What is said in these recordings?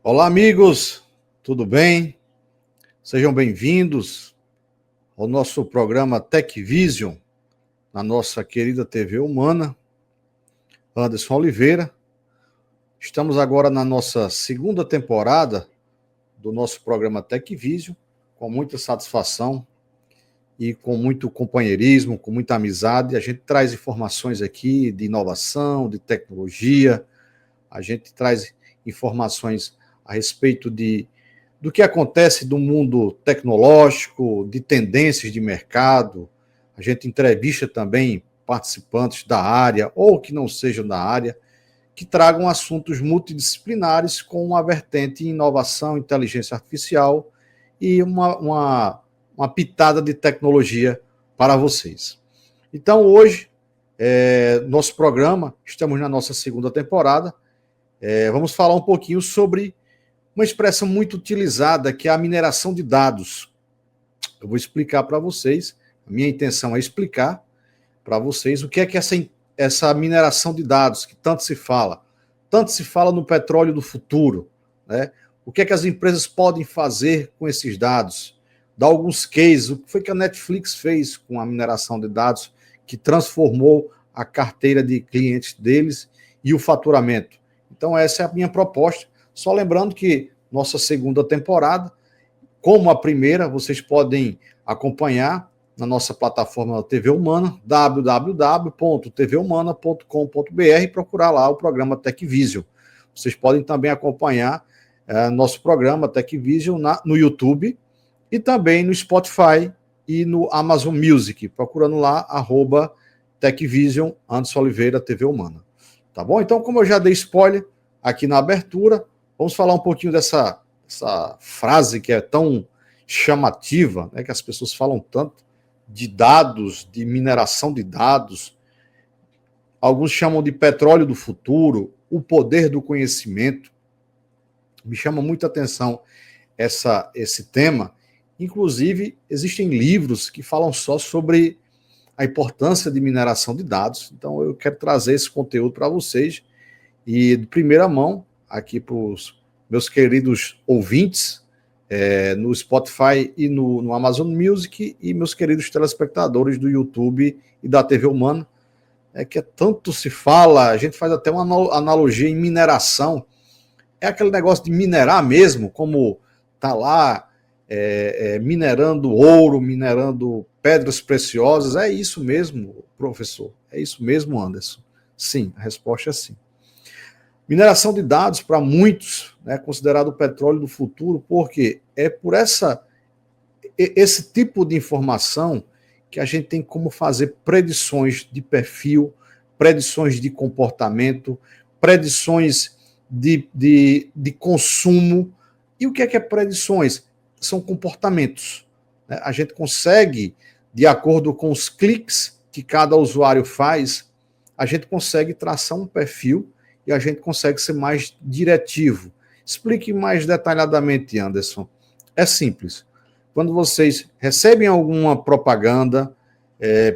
Olá, amigos, tudo bem? Sejam bem-vindos ao nosso programa TechVision, na nossa querida TV Humana. Anderson Oliveira. Estamos agora na nossa segunda temporada do nosso programa TechVision, com muita satisfação e com muito companheirismo, com muita amizade. A gente traz informações aqui de inovação, de tecnologia, a gente traz informações a respeito do que acontece do mundo tecnológico, de tendências de mercado. A gente entrevista também participantes da área, ou que não sejam da área, que tragam assuntos multidisciplinares com uma vertente em inovação, inteligência artificial e uma pitada de tecnologia para vocês. Então, hoje, nosso programa, estamos na nossa segunda temporada, vamos falar um pouquinho sobre uma expressão muito utilizada, que é a mineração de dados. Eu vou explicar para vocês, a minha intenção é explicar para vocês o que é essa mineração de dados, que tanto se fala. Tanto se fala no petróleo do futuro, né? O que é que as empresas podem fazer com esses dados? Dá alguns cases, o que foi que a Netflix fez com a mineração de dados, que transformou a carteira de clientes deles e o faturamento. Então, essa é a minha proposta. Só lembrando que nossa segunda temporada, como a primeira, vocês podem acompanhar na nossa plataforma TV Humana, www.tvhumana.com.br, e procurar lá o programa TechVision. Vocês podem também acompanhar nosso programa TechVision no YouTube e também no Spotify e no Amazon Music, procurando lá, @TechVision, Anderson Oliveira, TV Humana. Tá bom? Então, como eu já dei spoiler aqui na abertura, vamos falar um pouquinho dessa frase que é tão chamativa, né, que as pessoas falam tanto, de dados, de mineração de dados. Alguns chamam de petróleo do futuro, o poder do conhecimento. Me chama muita atenção esse tema. Inclusive, existem livros que falam só sobre a importância de mineração de dados. Então, eu quero trazer esse conteúdo para vocês e, de primeira mão, aqui para os meus queridos ouvintes, no Spotify e no Amazon Music, e meus queridos telespectadores do YouTube e da TV Humana, que tanto se fala, a gente faz até uma analogia em mineração. É aquele negócio de minerar mesmo, como está lá minerando ouro, minerando pedras preciosas. É isso mesmo, professor? É isso mesmo, Anderson? Sim, a resposta é sim. Mineração de dados, para muitos, é considerado o petróleo do futuro, porque é por esse tipo de informação que a gente tem como fazer predições de perfil, predições de comportamento, predições de consumo. E o que é predições? São comportamentos. A gente consegue, de acordo com os cliques que cada usuário faz, a gente consegue traçar um perfil e a gente consegue ser mais diretivo. Explique mais detalhadamente, Anderson. É simples. Quando vocês recebem alguma propaganda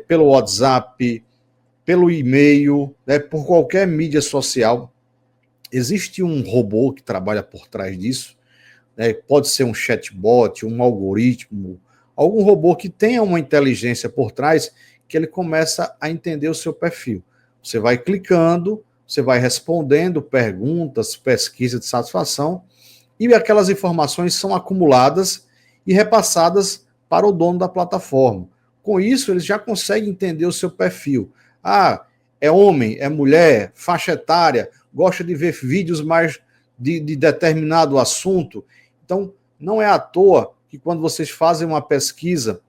pelo WhatsApp, pelo e-mail, por qualquer mídia social, existe um robô que trabalha por trás disso. Pode ser um chatbot, um algoritmo, algum robô que tenha uma inteligência por trás, que ele começa a entender o seu perfil. Você vai clicando, você vai respondendo perguntas, pesquisa de satisfação, e aquelas informações são acumuladas e repassadas para o dono da plataforma. Com isso, eles já conseguem entender o seu perfil. Ah, é homem, é mulher, faixa etária, gosta de ver vídeos mais de determinado assunto. Então, não é à toa que quando vocês fazem uma pesquisa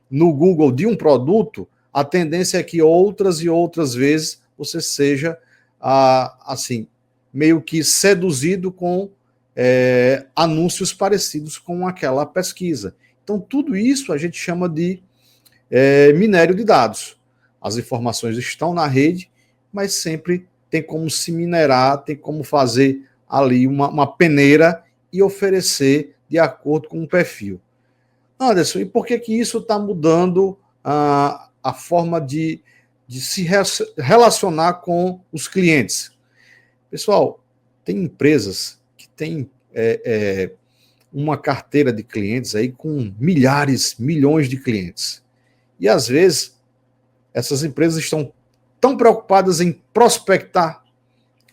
no Google de um produto, a tendência é que outras e outras vezes você seja assim, meio que seduzido com anúncios parecidos com aquela pesquisa. Então, tudo isso a gente chama de minério de dados. As informações estão na rede, mas sempre tem como se minerar, tem como fazer ali uma peneira e oferecer de acordo com o perfil. Anderson, e por que isso está mudando a forma de se relacionar com os clientes? Pessoal, tem empresas que têm uma carteira de clientes aí com milhares, milhões de clientes. E às vezes essas empresas estão tão preocupadas em prospectar,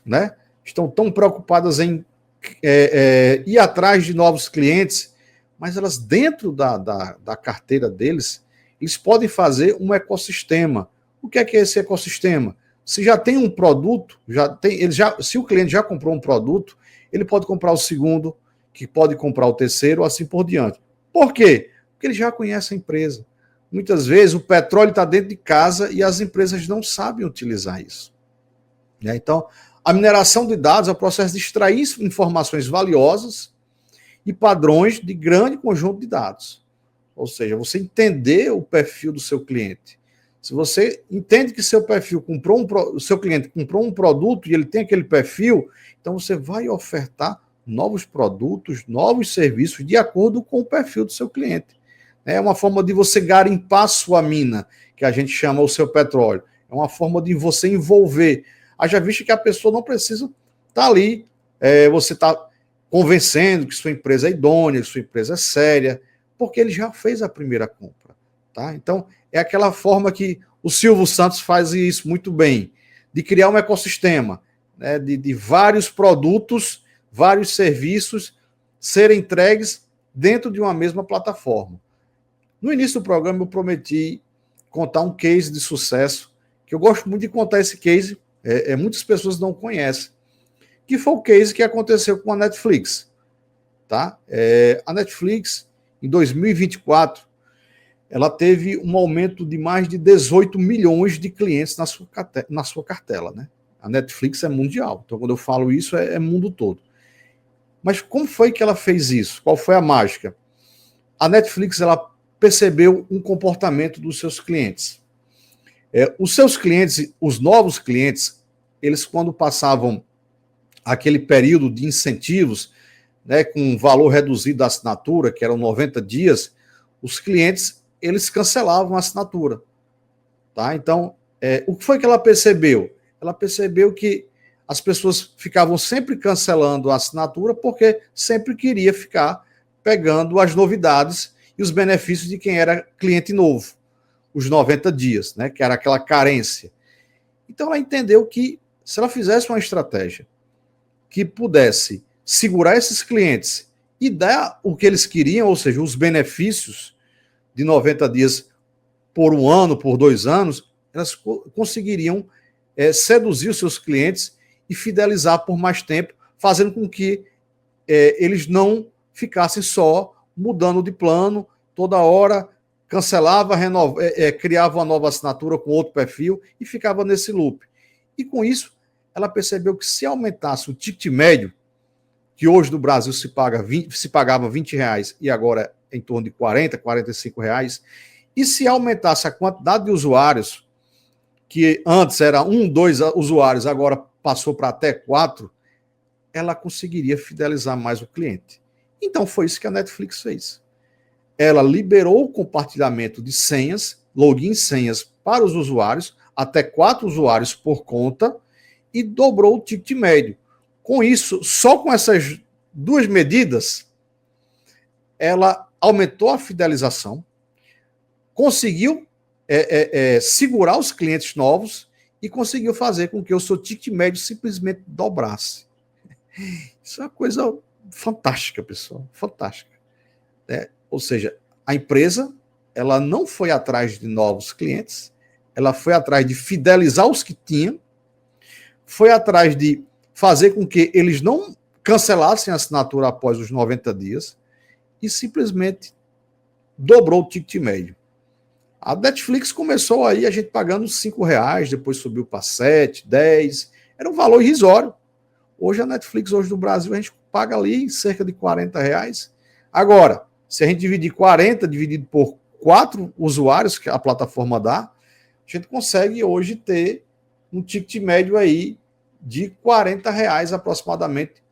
né? Estão tão preocupadas em ir atrás de novos clientes, mas elas dentro da carteira deles, eles podem fazer um ecossistema. O que é esse ecossistema? Se já tem um produto, se o cliente já comprou um produto, ele pode comprar o segundo, que pode comprar o terceiro, assim por diante. Por quê? Porque ele já conhece a empresa. Muitas vezes o petróleo está dentro de casa e as empresas não sabem utilizar isso. Então, a mineração de dados é o processo de extrair informações valiosas e padrões de grande conjunto de dados. Ou seja, você entender o perfil do seu cliente. Se você entende que seu cliente comprou um produto e ele tem aquele perfil, então você vai ofertar novos produtos, novos serviços de acordo com o perfil do seu cliente. É uma forma de você garimpar sua mina, que a gente chama o seu petróleo. É uma forma de você envolver. Haja visto que a pessoa não precisa estar ali, você está convencendo que sua empresa é idônea, que sua empresa é séria, porque ele já fez a primeira compra. Tá? Então, é aquela forma que o Silvio Santos faz isso muito bem, de criar um ecossistema, né, de vários produtos, vários serviços serem entregues dentro de uma mesma plataforma. No início do programa, eu prometi contar um case de sucesso, que eu gosto muito de contar esse case, muitas pessoas não conhecem, que foi o case que aconteceu com a Netflix. Tá? A Netflix, em 2024, ela teve um aumento de mais de 18 milhões de clientes na sua cartela. Né? A Netflix é mundial, então quando eu falo isso, é mundo todo. Mas como foi que ela fez isso? Qual foi a mágica? A Netflix, ela percebeu um comportamento dos seus clientes. Os seus clientes, os novos clientes, eles quando passavam aquele período de incentivos, né, com valor reduzido da assinatura, que eram 90 dias, os clientes, eles cancelavam a assinatura. Tá? Então, o que foi que ela percebeu? Ela percebeu que as pessoas ficavam sempre cancelando a assinatura porque sempre queria ficar pegando as novidades e os benefícios de quem era cliente novo, os 90 dias, né, que era aquela carência. Então ela entendeu que se ela fizesse uma estratégia que pudesse segurar esses clientes e dar o que eles queriam, ou seja, os benefícios de 90 dias por um ano, por 2 anos, elas conseguiriam seduzir os seus clientes e fidelizar por mais tempo, fazendo com que eles não ficassem só mudando de plano, toda hora cancelava, criava uma nova assinatura com outro perfil e ficava nesse loop. E com isso, ela percebeu que se aumentasse o ticket médio, que hoje no Brasil se pagava R$20 e agora é em torno de R$40, R$45, e se aumentasse a quantidade de usuários, que antes era 1, 2 usuários, agora passou para até 4, ela conseguiria fidelizar mais o cliente. Então foi isso que a Netflix fez. Ela liberou o compartilhamento de senhas, login e senhas para os usuários, até 4 usuários por conta, e dobrou o ticket médio. Com isso, só com essas 2 medidas, ela aumentou a fidelização, conseguiu segurar os clientes novos e conseguiu fazer com que o seu ticket médio simplesmente dobrasse. Isso é uma coisa fantástica, pessoal, fantástica. Ou seja, a empresa ela não foi atrás de novos clientes, ela foi atrás de fidelizar os que tinham, foi atrás de fazer com que eles não cancelassem a assinatura após os 90 dias e simplesmente dobrou o ticket médio. A Netflix começou aí a gente pagando R$5, depois subiu para 7, 10, era um valor irrisório. Hoje a Netflix, hoje no Brasil, a gente paga ali cerca de R$40. Agora, se a gente dividir 40 dividido por 4 usuários que a plataforma dá, a gente consegue hoje ter um ticket médio aí de R$40 aproximadamente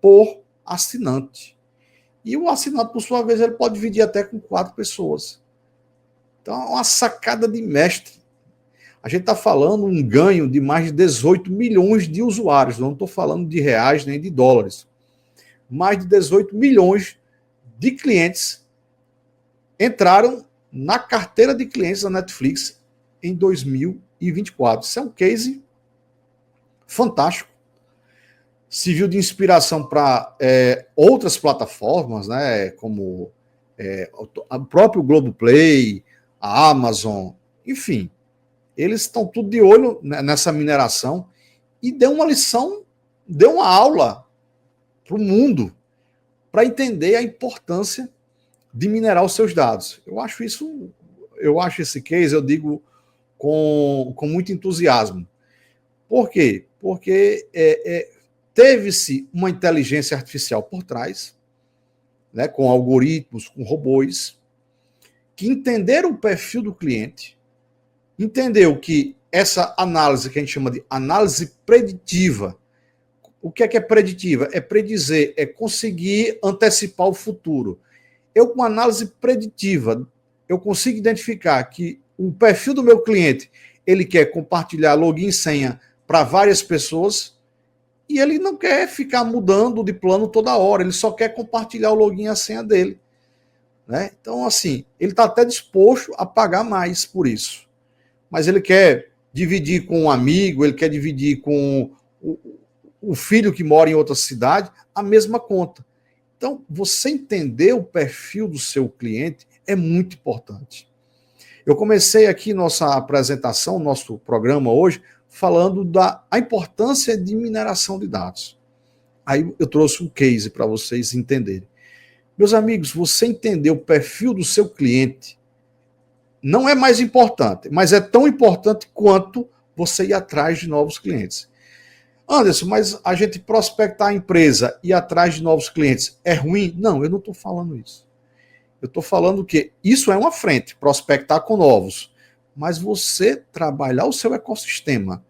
por assinante. E o assinante, por sua vez, ele pode dividir até com 4 pessoas. Então, é uma sacada de mestre. A gente está falando um ganho de mais de 18 milhões de usuários. Não estou falando de reais nem de dólares. mais de 18 milhões de clientes entraram na carteira de clientes da Netflix em 2024. Isso é um case fantástico. Serviu de inspiração para outras plataformas, né, como o próprio Globoplay, a Amazon, enfim. Eles estão tudo de olho nessa mineração e deu uma lição, deu uma aula para o mundo para entender a importância de minerar os seus dados. Eu acho esse case, eu digo com muito entusiasmo. Por quê? Porque teve-se uma inteligência artificial por trás, né, com algoritmos, com robôs, que entenderam o perfil do cliente, entendeu que essa análise que a gente chama de análise preditiva, o que é preditiva? É predizer, é conseguir antecipar o futuro. Eu, com análise preditiva, eu consigo identificar que o perfil do meu cliente, ele quer compartilhar login e senha para várias pessoas e ele não quer ficar mudando de plano toda hora, ele só quer compartilhar o login e a senha dele. Né? Então, assim, ele está até disposto a pagar mais por isso. Mas ele quer dividir com um amigo, ele quer dividir com o filho que mora em outra cidade, a mesma conta. Então, você entender o perfil do seu cliente é muito importante. Eu comecei aqui nossa apresentação, nosso programa hoje, falando da importância de mineração de dados. Aí eu trouxe um case para vocês entenderem. Meus amigos, você entender o perfil do seu cliente não é mais importante, mas é tão importante quanto você ir atrás de novos clientes. Anderson, mas a gente prospectar a empresa e ir atrás de novos clientes é ruim? Não, eu não estou falando isso. Eu estou falando que isso é uma frente, prospectar com novos. Mas você trabalhar o seu ecossistema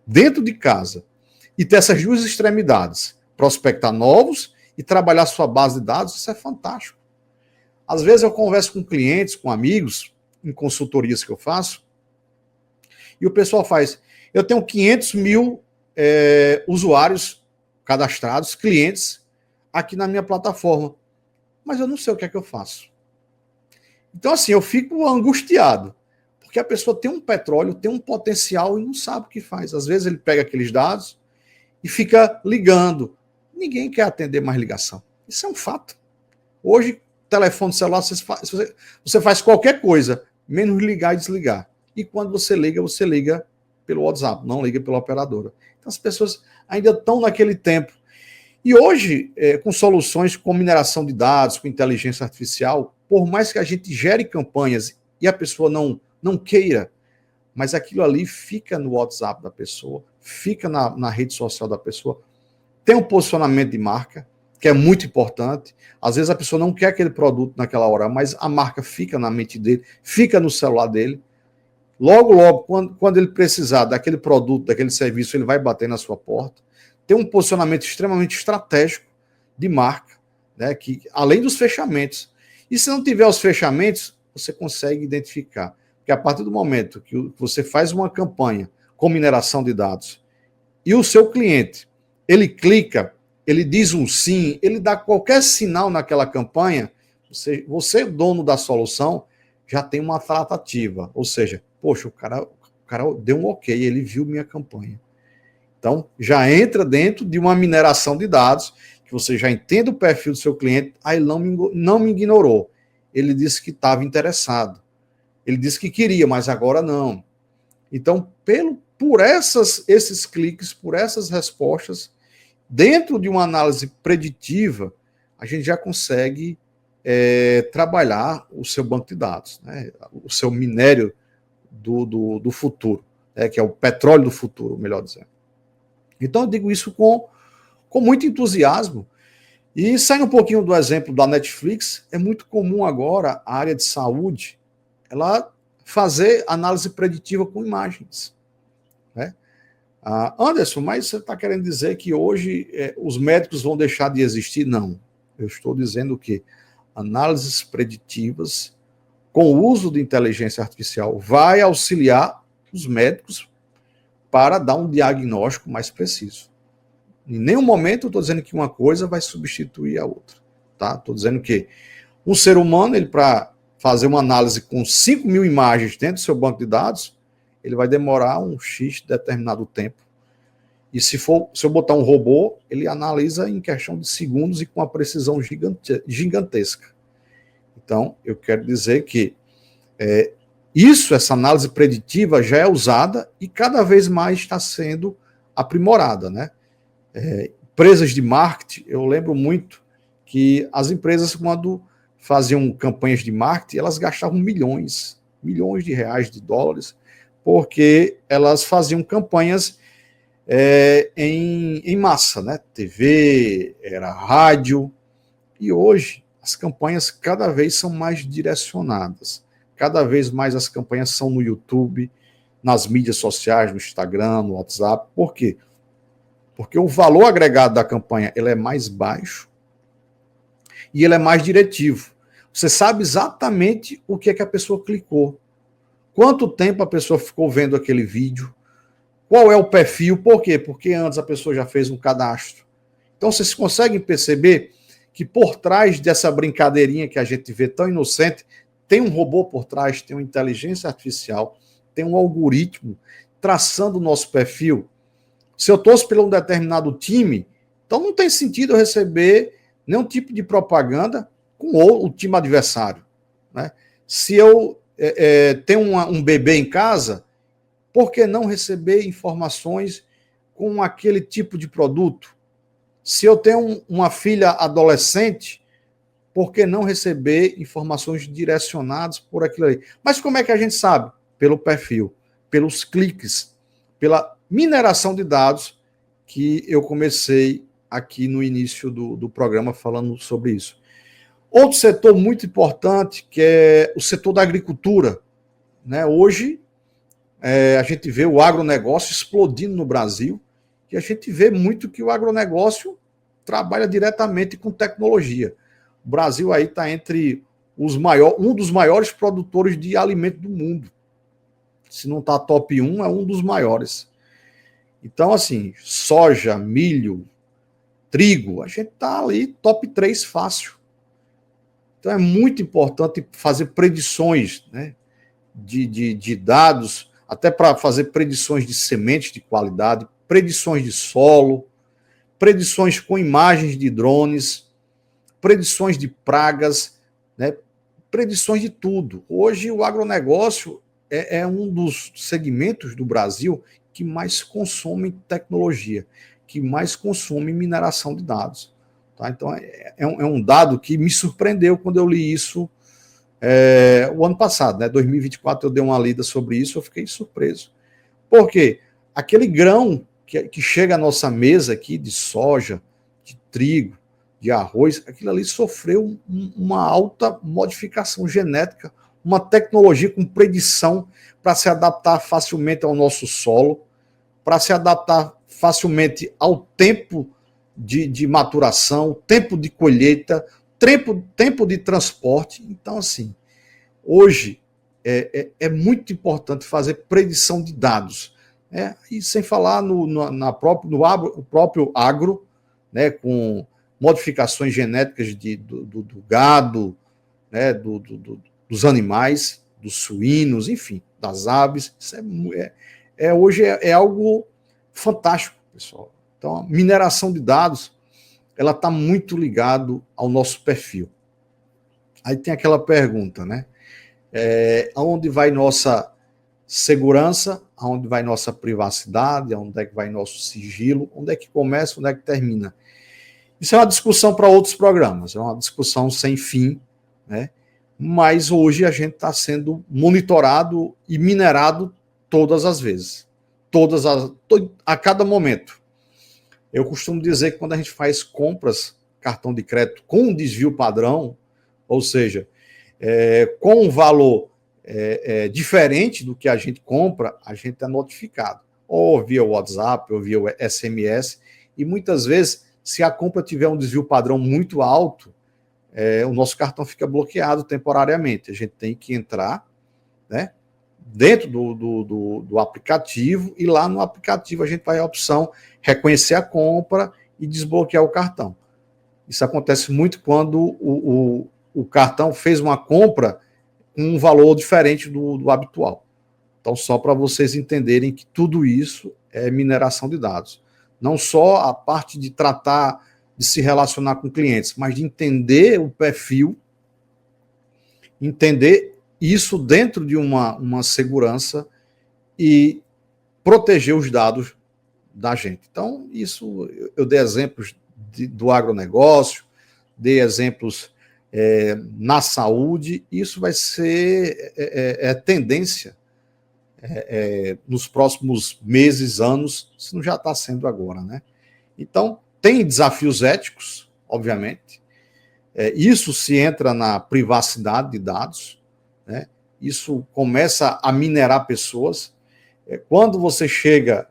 dentro de casa e ter essas duas extremidades, prospectar novos e trabalhar sua base de dados, isso é fantástico. Às vezes eu converso com clientes, com amigos, em consultorias que eu faço, e o pessoal faz, eu tenho 500 mil usuários cadastrados, clientes, aqui na minha plataforma, mas eu não sei o que é que eu faço. Então, assim, eu fico angustiado, porque a pessoa tem um petróleo, tem um potencial e não sabe o que faz. Às vezes ele pega aqueles dados e fica ligando. Ninguém quer atender mais ligação. Isso é um fato. Hoje, telefone celular, você faz qualquer coisa, menos ligar e desligar. E quando você liga pelo WhatsApp, não liga pela operadora. Então as pessoas ainda estão naquele tempo. E hoje, com soluções com mineração de dados, com inteligência artificial, por mais que a gente gere campanhas e a pessoa não queira, mas aquilo ali fica no WhatsApp da pessoa, fica na rede social da pessoa, tem um posicionamento de marca, que é muito importante. Às vezes a pessoa não quer aquele produto naquela hora, mas a marca fica na mente dele, fica no celular dele. Logo, quando ele precisar daquele produto, daquele serviço, ele vai bater na sua porta. Tem um posicionamento extremamente estratégico de marca, né, que além dos fechamentos. E se não tiver os fechamentos, você consegue identificar. Porque a partir do momento que você faz uma campanha com mineração de dados e o seu cliente, ele clica, ele diz um sim, ele dá qualquer sinal naquela campanha, você dono da solução, já tem uma tratativa. Ou seja, poxa, o cara deu um ok, ele viu minha campanha. Então, já entra dentro de uma mineração de dados, que você já entende o perfil do seu cliente, aí ele não me ignorou. Ele disse que estava interessado. Ele disse que queria, mas agora não. Então, por esses cliques, por essas respostas, dentro de uma análise preditiva, a gente já consegue trabalhar o seu banco de dados, né? O seu minério do futuro, que é o petróleo do futuro, melhor dizendo. Então, eu digo isso com muito entusiasmo. E saindo um pouquinho do exemplo da Netflix, é muito comum agora a área de saúde ela fazer análise preditiva com imagens. Né? Anderson, mas você está querendo dizer que hoje os médicos vão deixar de existir? Não. Eu estou dizendo que análises preditivas com o uso de inteligência artificial vai auxiliar os médicos para dar um diagnóstico mais preciso. Em nenhum momento eu estou dizendo que uma coisa vai substituir a outra. Tá? Estou dizendo que um ser humano, ele para fazer uma análise com 5 mil imagens dentro do seu banco de dados, ele vai demorar um X determinado tempo. E se eu botar um robô, ele analisa em questão de segundos e com uma precisão gigantesca. Então, eu quero dizer que essa análise preditiva já é usada e cada vez mais está sendo aprimorada, né? Empresas de marketing, eu lembro muito que as empresas, quando faziam campanhas de marketing, elas gastavam milhões de reais, de dólares, porque elas faziam campanhas em massa, né? TV, era rádio, e hoje as campanhas cada vez são mais direcionadas, cada vez mais as campanhas são no YouTube, nas mídias sociais, no Instagram, no WhatsApp. Por quê? Porque o valor agregado da campanha ele é mais baixo e ele é mais diretivo. Você sabe exatamente o que é que a pessoa clicou, quanto tempo a pessoa ficou vendo aquele vídeo, qual é o perfil, por quê? Porque antes a pessoa já fez um cadastro. Então vocês conseguem perceber que por trás dessa brincadeirinha que a gente vê tão inocente, tem um robô por trás, tem uma inteligência artificial, tem um algoritmo traçando o nosso perfil. Se eu torço por um determinado time, então não tem sentido eu receber nenhum tipo de propaganda com o time adversário, né? Se eu tenho um bebê em casa, por que não receber informações com aquele tipo de produto? Se eu tenho uma filha adolescente, por que não receber informações direcionadas por aquilo ali? Mas como é que a gente sabe? Pelo perfil, pelos cliques, pela mineração de dados que eu comecei aqui no início do programa falando sobre isso. Outro setor muito importante, que é o setor da agricultura, né? Hoje, a gente vê o agronegócio explodindo no Brasil, e a gente vê muito que o agronegócio trabalha diretamente com tecnologia. O Brasil aí está entre um dos maiores produtores de alimento do mundo. Se não está top 1, é um dos maiores. Então, assim, soja, milho, trigo, a gente está ali top 3 fácil. Então é muito importante fazer predições, né, de dados, até para fazer predições de sementes de qualidade, predições de solo, predições com imagens de drones, predições de pragas, né, predições de tudo. Hoje o agronegócio é um dos segmentos do Brasil que mais consome tecnologia, que mais consome mineração de dados. Tá? Então é um dado que me surpreendeu quando eu li isso o ano passado, né? 2024, eu dei uma lida sobre isso, eu fiquei surpreso. Por quê? Aquele grão que chega à nossa mesa aqui de soja, de trigo, de arroz, aquilo ali sofreu uma alta modificação genética, uma tecnologia com predição para se adaptar facilmente ao nosso solo, para se adaptar facilmente ao tempo de maturação, tempo de colheita, tempo de transporte. Então, assim, hoje é muito importante fazer predição de dados, né? E sem falar no próprio agro, né, com modificações genéticas do gado, né, dos animais, dos suínos, enfim, das aves. Isso hoje é algo fantástico, pessoal. Então, a mineração de dados, ela está muito ligado ao nosso perfil. Aí tem aquela pergunta, né? Aonde vai nossa segurança? Aonde vai nossa privacidade? Aonde é que vai nosso sigilo? Onde é que começa? Onde é que termina? Isso é uma discussão para outros programas, é uma discussão sem fim, né? Mas hoje a gente está sendo monitorado e minerado todas as vezes, a cada momento. Eu costumo dizer que quando a gente faz compras, cartão de crédito com desvio padrão, ou seja, com um valor diferente do que a gente compra, a gente é notificado, ou via WhatsApp, ou via SMS, e muitas vezes, se a compra tiver um desvio padrão muito alto, o nosso cartão fica bloqueado temporariamente. A gente tem que entrar, né, dentro do aplicativo, e lá no aplicativo a gente vai a opção reconhecer a compra e desbloquear o cartão. Isso acontece muito quando o cartão fez uma compra com um valor diferente do habitual. Então, só para vocês entenderem que tudo isso é mineração de dados. Não só a parte de tratar, de se relacionar com clientes, mas de entender o perfil, entender isso dentro de uma segurança e proteger os dados da gente. Então, isso eu dei exemplos do agronegócio, dei exemplos na saúde, isso vai ser tendência nos próximos meses, anos, se não já está sendo agora, né? Então, tem desafios éticos, obviamente, isso se entra na privacidade de dados, né? Isso começa a minerar pessoas. Quando você chega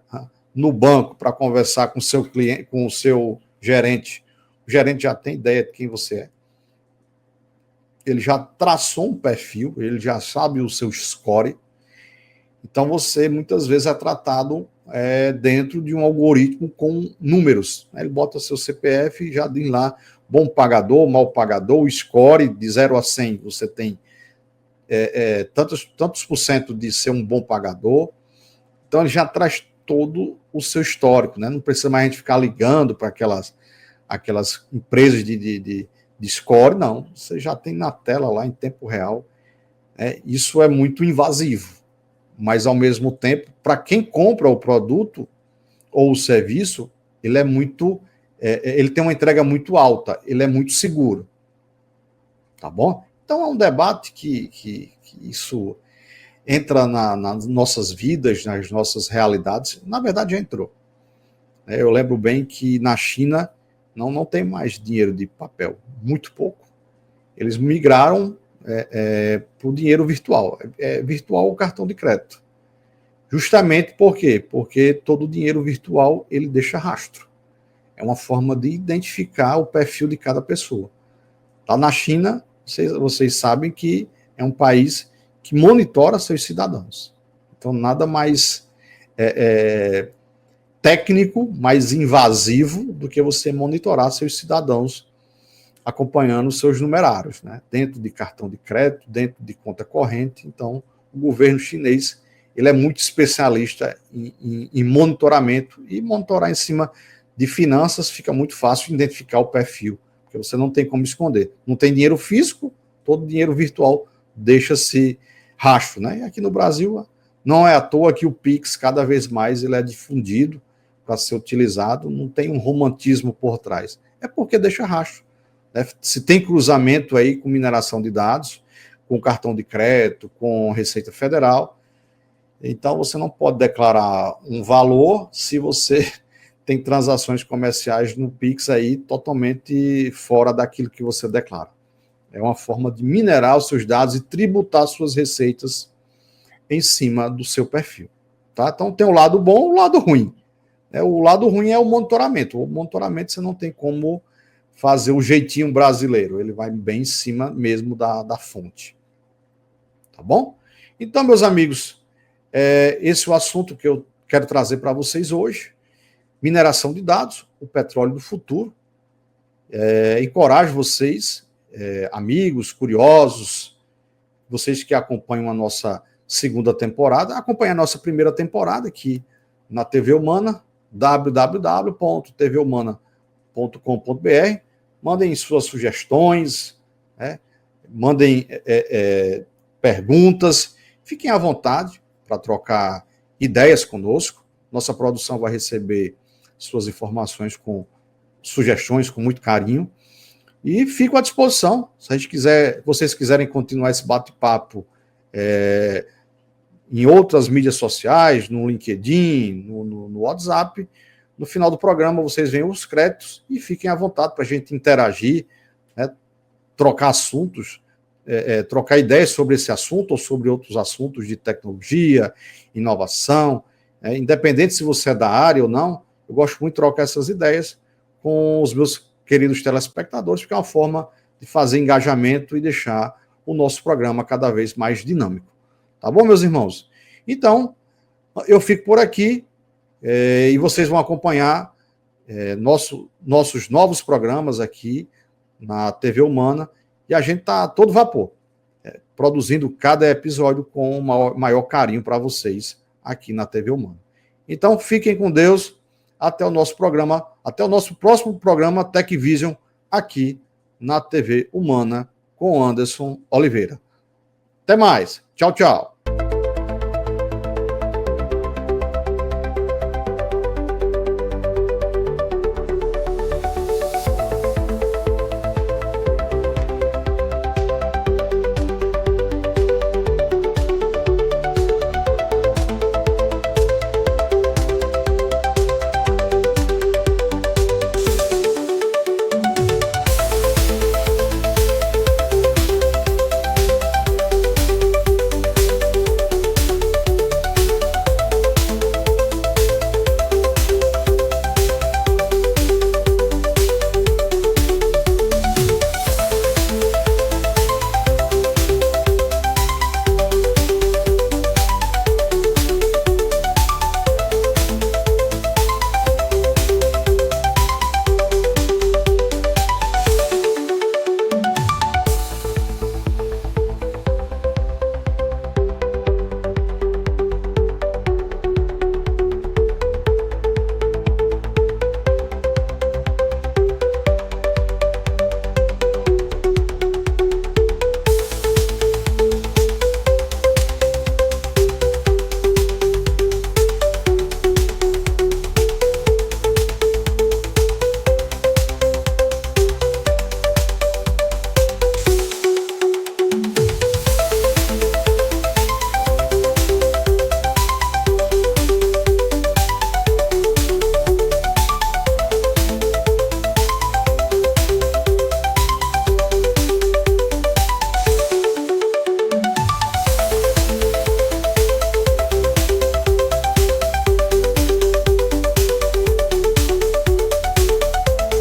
no banco para conversar com o seu cliente, com o seu gerente, o gerente já tem ideia de quem você é. Ele já traçou um perfil, ele já sabe o seu score. Então você muitas vezes é tratado dentro de um algoritmo com números. Ele bota seu CPF e já diz lá bom pagador, mal pagador, o score de 0 a 100, você tem tantos por cento de ser um bom pagador. Então ele já traz todo o seu histórico, né? Não precisa mais a gente ficar ligando para aquelas empresas de score, não. Você já tem na tela lá em tempo real. Isso é muito invasivo, mas ao mesmo tempo, para quem compra o produto ou o serviço, ele é muito, ele tem uma entrega muito alta, ele é muito seguro, tá bom? Então é um debate que isso entra nas nossas vidas, nas nossas realidades. Na verdade, já entrou. Eu lembro bem que na China não tem mais dinheiro de papel, muito pouco. Eles migraram para o dinheiro virtual. Virtual o cartão de crédito. Justamente por quê? Porque todo dinheiro virtual ele deixa rastro. É uma forma de identificar o perfil de cada pessoa. Lá na China, vocês sabem que é um país que monitora seus cidadãos. Então, nada mais técnico, mais invasivo do que você monitorar seus cidadãos acompanhando seus numerários, né? Dentro de cartão de crédito, dentro de conta corrente. Então, o governo chinês ele é muito especialista em monitoramento, e monitorar em cima de finanças fica muito fácil identificar o perfil, porque você não tem como esconder. Não tem dinheiro físico, todo dinheiro virtual deixa-se rastro, né? E aqui no Brasil, não é à toa que o Pix, cada vez mais, ele é difundido para ser utilizado, não tem um romantismo por trás. É porque deixa rastro. Né? Se tem cruzamento aí com mineração de dados, com cartão de crédito, com Receita Federal, então você não pode declarar um valor se você tem transações comerciais no Pix aí totalmente fora daquilo que você declara. É uma forma de minerar os seus dados e tributar suas receitas em cima do seu perfil. Tá? Então tem o lado bom e o lado ruim. O lado ruim é o monitoramento. O monitoramento você não tem como fazer o jeitinho brasileiro. Ele vai bem em cima mesmo da fonte. Tá bom? Então, meus amigos, esse é o assunto que eu quero trazer para vocês hoje. Mineração de dados, o petróleo do futuro. Encorajo vocês, amigos, curiosos, vocês que acompanham a nossa segunda temporada, acompanhem a nossa primeira temporada aqui na TV Humana, www.tvhumana.com.br. Mandem suas sugestões, mandem perguntas, fiquem à vontade para trocar ideias conosco. Nossa produção vai receber suas informações sugestões com muito carinho. E fico à disposição. Se vocês quiserem continuar esse bate-papo em outras mídias sociais, no LinkedIn, no WhatsApp, no final do programa vocês veem os créditos e fiquem à vontade para a gente interagir, né, trocar assuntos, trocar ideias sobre esse assunto ou sobre outros assuntos de tecnologia, inovação, independente se você é da área ou não. Eu gosto muito de trocar essas ideias com os meus queridos telespectadores, porque é uma forma de fazer engajamento e deixar o nosso programa cada vez mais dinâmico. Tá bom, meus irmãos? Então, eu fico por aqui e vocês vão acompanhar nossos novos programas aqui na TV Humana, e a gente está a todo vapor, produzindo cada episódio com o maior carinho para vocês aqui na TV Humana. Então, fiquem com Deus, até o nosso próximo programa TecVision aqui na TV Humana com Anderson Oliveira. Até mais. Tchau, tchau.